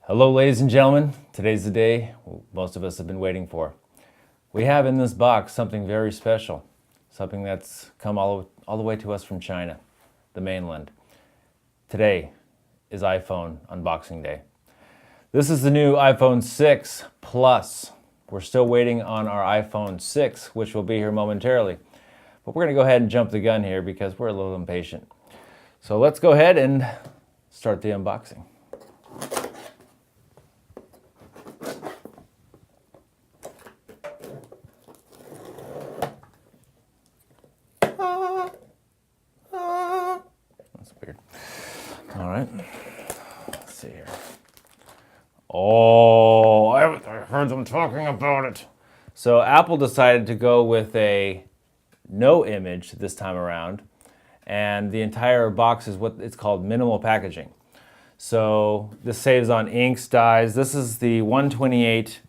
Hello, ladies and gentlemen. Today's the day most of us have been waiting for. We have in this box something very special, something that's come all the way to us from China, the mainland. Today is iPhone unboxing day. This is the new iPhone 6 Plus. We're still waiting on our iPhone 6, which will be here momentarily. But we're going to go ahead and jump the gun here because we're a little impatient. So let's go ahead and start the unboxing. That's weird. All right, let's see here. Oh, I heard them talking about it. So Apple decided to go with a no image this time around, and the entire box is what it's called minimal packaging. So this saves on inks, dyes. This is the 128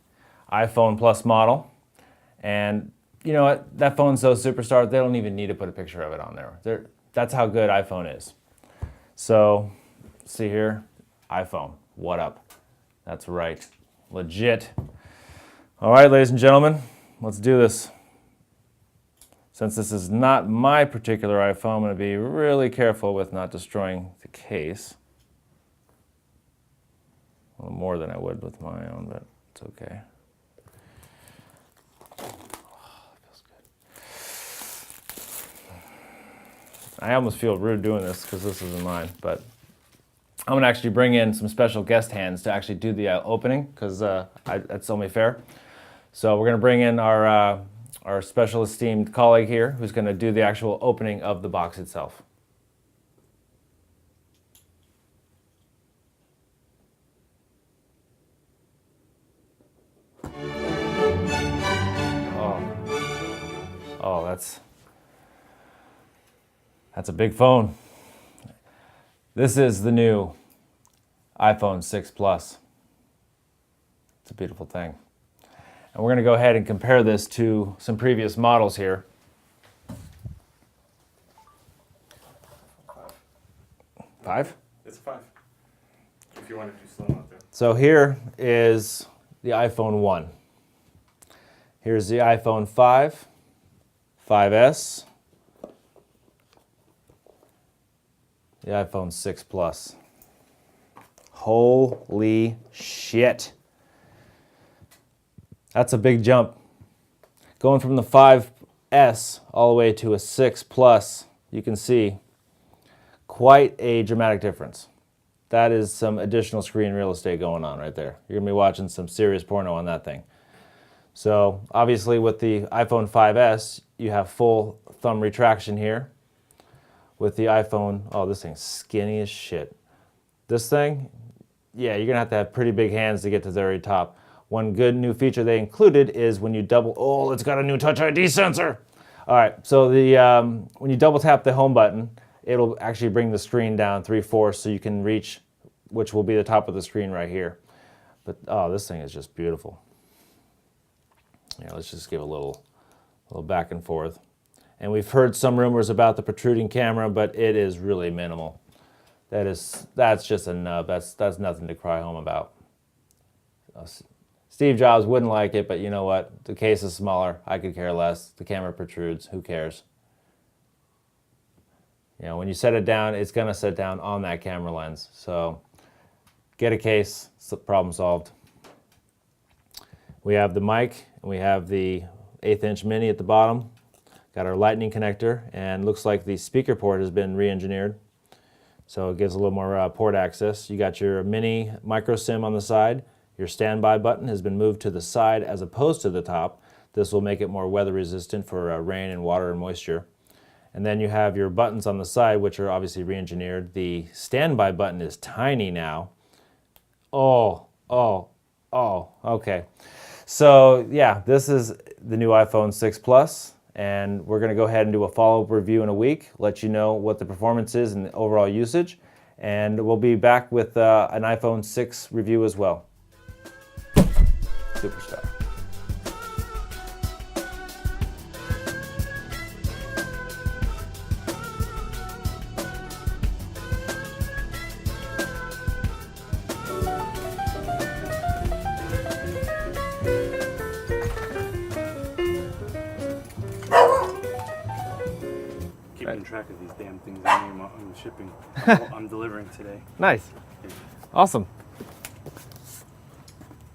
iPhone Plus model, and you know what? That phone's so superstar, they don't even need to put a picture of it on there. That's how good iPhone is. So, see here, iPhone, what up? That's right, legit. All right, ladies and gentlemen, let's do this. Since this is not my particular iPhone, I'm going to be really careful with not destroying the case. A little more than I would with my own, but it's okay. I almost feel rude doing this because this isn't mine, but I'm going to actually bring in some special guest hands to actually do the opening because that's only fair. So we're going to bring in our special esteemed colleague here who's going to do the actual opening of the box itself. Oh, that's a big phone. This is the new iPhone 6 Plus. It's a beautiful thing. And we're going to go ahead and compare this to some previous models here. Five? It's a 5. If you want it to slow out there. So here is the iPhone 1. Here's the iPhone 5, 5S, the iPhone 6 Plus. Holy shit. That's a big jump. Going from the 5S all the way to a 6 Plus, you can see quite a dramatic difference. That is some additional screen real estate going on right there. You're gonna be watching some serious porno on that thing. So obviously with the iPhone 5S, you have full thumb retraction here. With the iPhone, oh, this thing's skinny as shit. This thing, yeah, you're gonna have to have pretty big hands to get to the very top. One good new feature they included is when you it's got a new Touch ID sensor. All right, so when you double tap the home button, it'll actually bring the screen down 3/4 so you can reach, which will be the top of the screen right here. But oh, this thing is just beautiful. Yeah, let's just give a little back and forth. And we've heard some rumors about the protruding camera, but it is really minimal. That's just a nub. That's nothing to cry home about. Steve Jobs wouldn't like it, but you know what? The case is smaller. I could care less. The camera protrudes. Who cares? You know, when you set it down, it's gonna sit down on that camera lens. So get a case. Problem solved. We have the mic, and we have the 1/8" mini at the bottom. Got our lightning connector, and looks like the speaker port has been re-engineered. So it gives a little more port access. You got your mini micro SIM on the side. Your standby button has been moved to the side as opposed to the top. This will make it more weather resistant for rain and water and moisture. And then you have your buttons on the side, which are obviously re-engineered. The standby button is tiny now. Oh, okay. So yeah, this is the new iPhone 6 Plus, and we're going to go ahead and do a follow-up review in a week, let you know what the performance is and the overall usage, and we'll be back with an iPhone 6 review as well. Superstar. track of these damn things. I'm shipping. I'm delivering today. Nice. Awesome.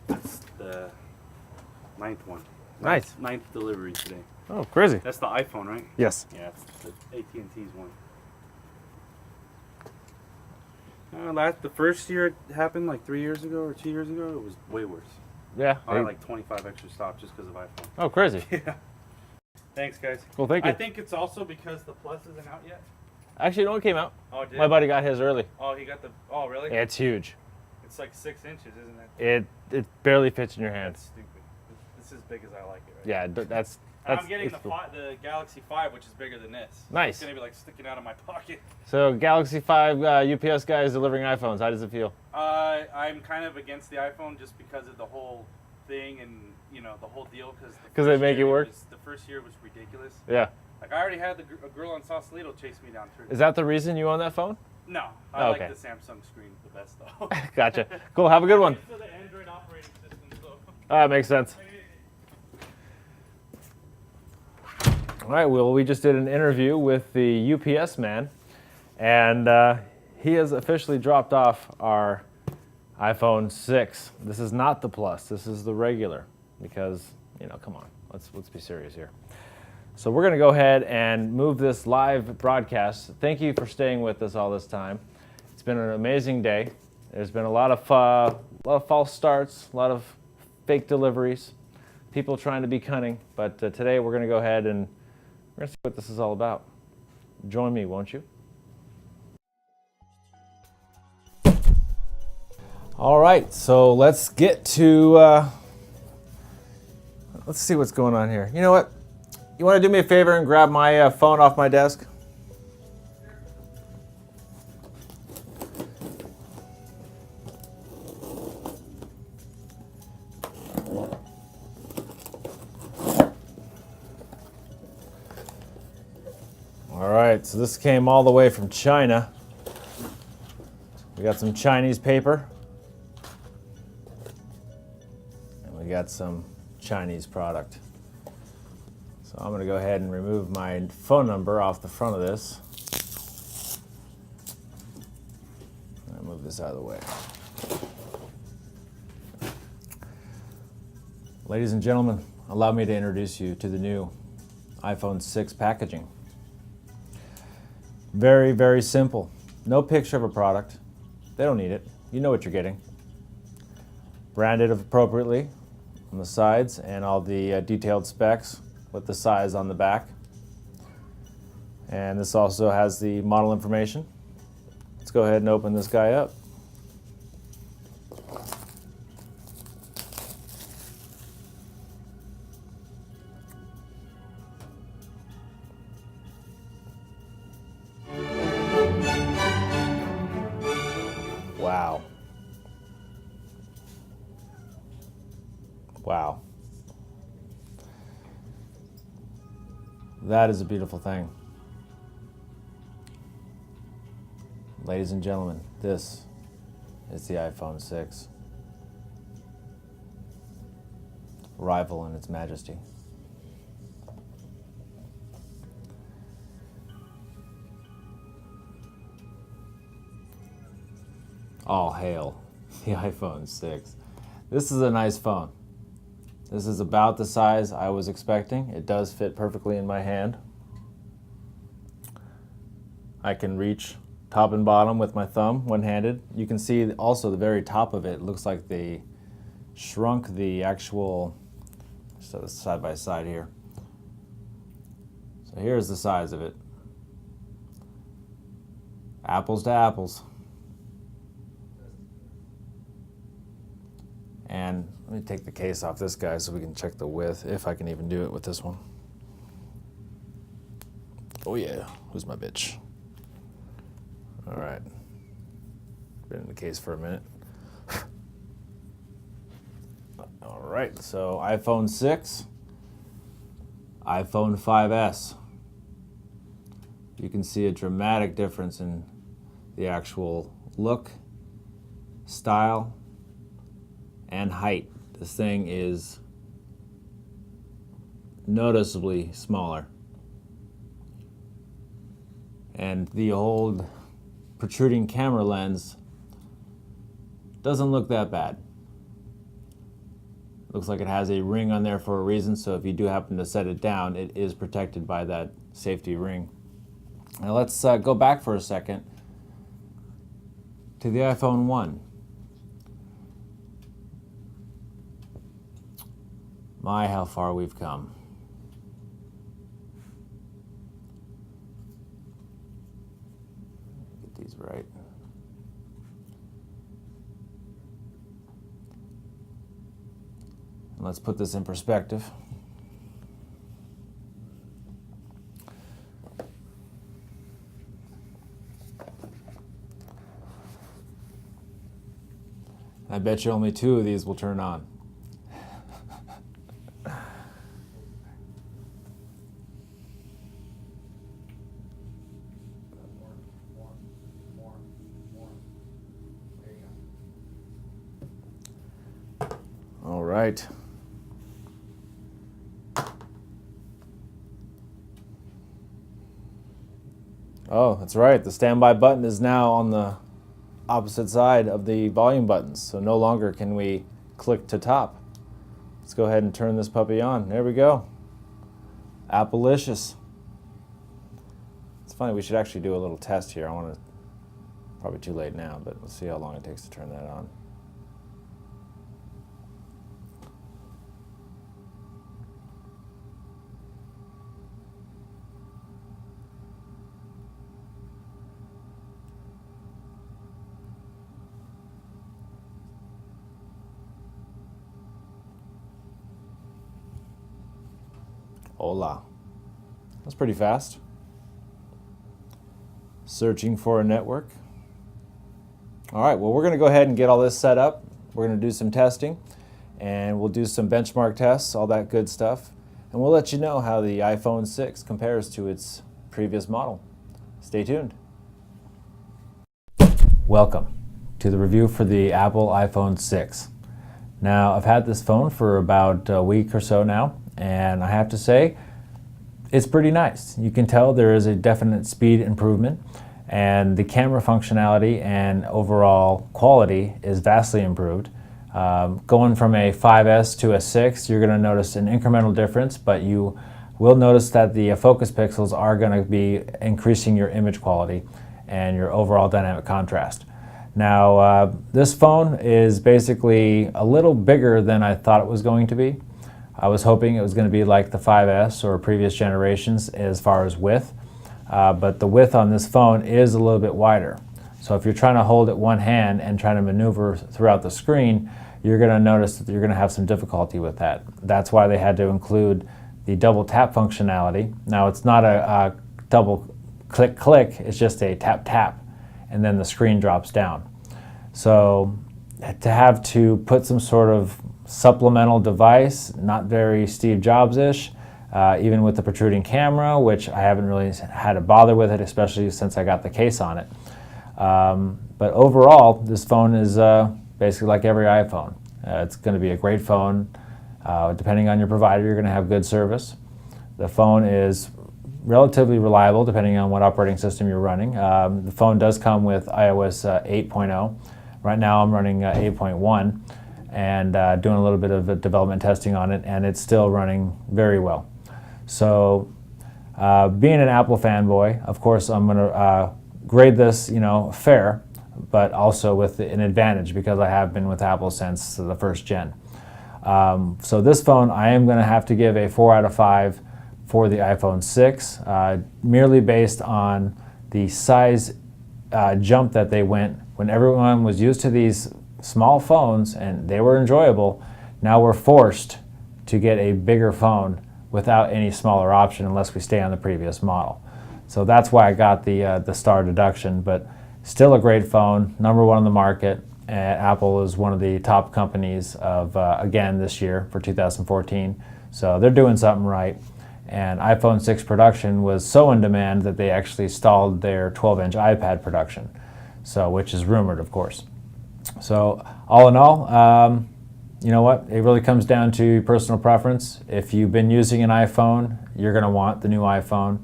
That's the 9th one. Nice. 9th delivery today. Oh, crazy. That's the iPhone, right? Yes. Yeah, it's the AT&T's one. The first year it happened like 3 years ago or 2 years ago, it was way worse. Yeah. I had like 25 extra stops just because of iPhone. Oh, crazy. Yeah. Thanks, guys. Cool, thank you. I think it's also because the Plus isn't out yet. Actually, no one came out. Oh, did My buddy got his early. Oh, he got the. Oh, really? Yeah, it's huge. It's like 6 inches, isn't it? It barely fits in your hand. That's stupid. This is as big as I like it. Right? Yeah, that's. And I'm getting cool. the Galaxy 5, which is bigger than this. Nice. It's gonna be like sticking out of my pocket. So Galaxy 5 UPS guy is delivering iPhones. How does it feel? I'm kind of against the iPhone just because of the whole thing and the whole deal. Because they make it work. The first year was ridiculous. Yeah. Like I already had a girl on Sausalito chase me down through. Is that the reason you own that phone? No, I Okay. like the Samsung screen the best though. Gotcha. Cool. Have a good one. It's for the Android operating system, so. That makes sense. All right, well, we just did an interview with the UPS man, and he has officially dropped off our iPhone 6. This is not the Plus, this is the regular, because, come on, let's be serious here. So we're gonna go ahead and move this live broadcast. Thank you for staying with us all this time. It's been an amazing day. There's been a lot of false starts, a lot of fake deliveries, people trying to be cunning, but today we're gonna go ahead and we're going to see what this is all about. Join me, won't you? All right, so let's get to, let's see what's going on here. You know what? You want to do me a favor and grab my phone off my desk? All right, so this came all the way from China. We got some Chinese paper. And we got some Chinese product. So I'm gonna go ahead and remove my phone number off the front of this. I'll move this out of the way. Ladies and gentlemen, allow me to introduce you to the new iPhone 6 packaging. Very, very simple. No picture of a product. They don't need it. You know what you're getting. Branded appropriately on the sides and all the detailed specs with the size on the back. And this also has the model information. Let's go ahead and open this guy up. Wow. Wow. That is a beautiful thing. Ladies and gentlemen, this is the iPhone 6. Rival in its majesty. All hail the iPhone 6. This is a nice phone. This is about the size I was expecting. It does fit perfectly in my hand. I can reach top and bottom with my thumb one-handed. You can see also the very top of it looks like they shrunk the actual, so side by side here. So here's the size of it. Apples to apples. And let me take the case off this guy so we can check the width, if I can even do it with this one. Oh yeah, who's my bitch? All right, been in the case for a minute. All right, so iPhone 6, iPhone 5S. You can see a dramatic difference in the actual look, style, and height. This thing is noticeably smaller. And the old protruding camera lens doesn't look that bad. Looks like it has a ring on there for a reason, so if you do happen to set it down, it is protected by that safety ring. Now let's go back for a second to the iPhone 1. My, how far we've come. Get these right. Let's put this in perspective. I bet you only 2 of these will turn on. All right. Oh, that's right. The standby button is now on the opposite side of the volume buttons, so no longer can we click to top. Let's go ahead and turn this puppy on. There we go. Applelicious. It's funny, we should actually do a little test here. I want to, probably too late now, but let's see how long it takes to turn that on. Hola. That's pretty fast. Searching for a network. All right, well, we're going to go ahead and get all this set up. We're going to do some testing, and we'll do some benchmark tests, all that good stuff. And we'll let you know how the iPhone 6 compares to its previous model. Stay tuned. Welcome to the review for the Apple iPhone 6. Now, I've had this phone for about a week or so now, and I have to say, it's pretty nice. You can tell there is a definite speed improvement, and the camera functionality and overall quality is vastly improved. Going from a 5S to a 6, you're going to notice an incremental difference, but you will notice that the focus pixels are going to be increasing your image quality and your overall dynamic contrast. Now, this phone is basically a little bigger than I thought it was going to be. I was hoping it was going to be like the 5S or previous generations as far as width, but the width on this phone is a little bit wider. So if you're trying to hold it one hand and trying to maneuver throughout the screen, you're going to notice that you're going to have some difficulty with that. That's why they had to include the double tap functionality. Now, it's not a double click click, it's just a tap tap, and then the screen drops down. So to have to put some sort of supplemental device, not very Steve Jobs-ish, even with the protruding camera, which I haven't really had to bother with it, especially since I got the case on it. But overall, this phone is basically like every iPhone. It's going to be a great phone. Depending on your provider, you're going to have good service. The phone is relatively reliable depending on what operating system you're running. The phone does come with iOS 8.0. Right now I'm running 8.1 and doing a little bit of development testing on it, and it's still running very well. So being an Apple fanboy, of course I'm going to grade this, fair, but also with an advantage because I have been with Apple since the first gen. So this phone, I am going to have to give a 4 out of 5 for the iPhone 6, merely based on the size jump that they went when everyone was used to these small phones and they were enjoyable. Now we're forced to get a bigger phone without any smaller option unless we stay on the previous model. So that's why I got the star deduction, but still a great phone, number 1 on the market. And Apple is one of the top companies of, again, this year for 2014. So they're doing something right. And iPhone 6 production was so in demand that they actually stalled their 12-inch iPad production, so which is rumored, of course. So all in all, you know what? It really comes down to personal preference. If you've been using an iPhone, you're going to want the new iPhone.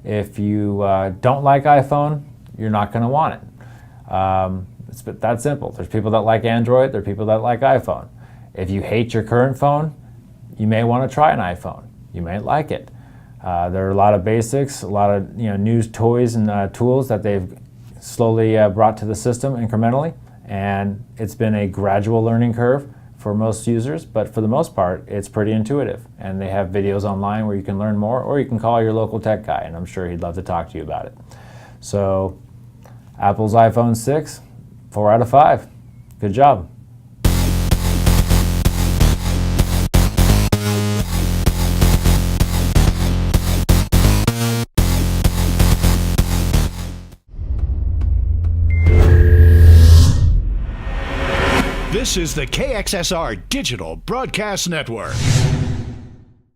If you don't like iPhone, you're not going to want it. It's that simple. There's people that like Android, there are people that like iPhone. If you hate your current phone, you may want to try an iPhone. You may like it. There are a lot of basics, a lot of new toys and tools that they've slowly brought to the system incrementally, and it's been a gradual learning curve for most users, but for the most part, it's pretty intuitive. And they have videos online where you can learn more, or you can call your local tech guy, and I'm sure he'd love to talk to you about it. So, Apple's iPhone 6, 4 out of 5. Good job. This is the KXSR Digital Broadcast Network.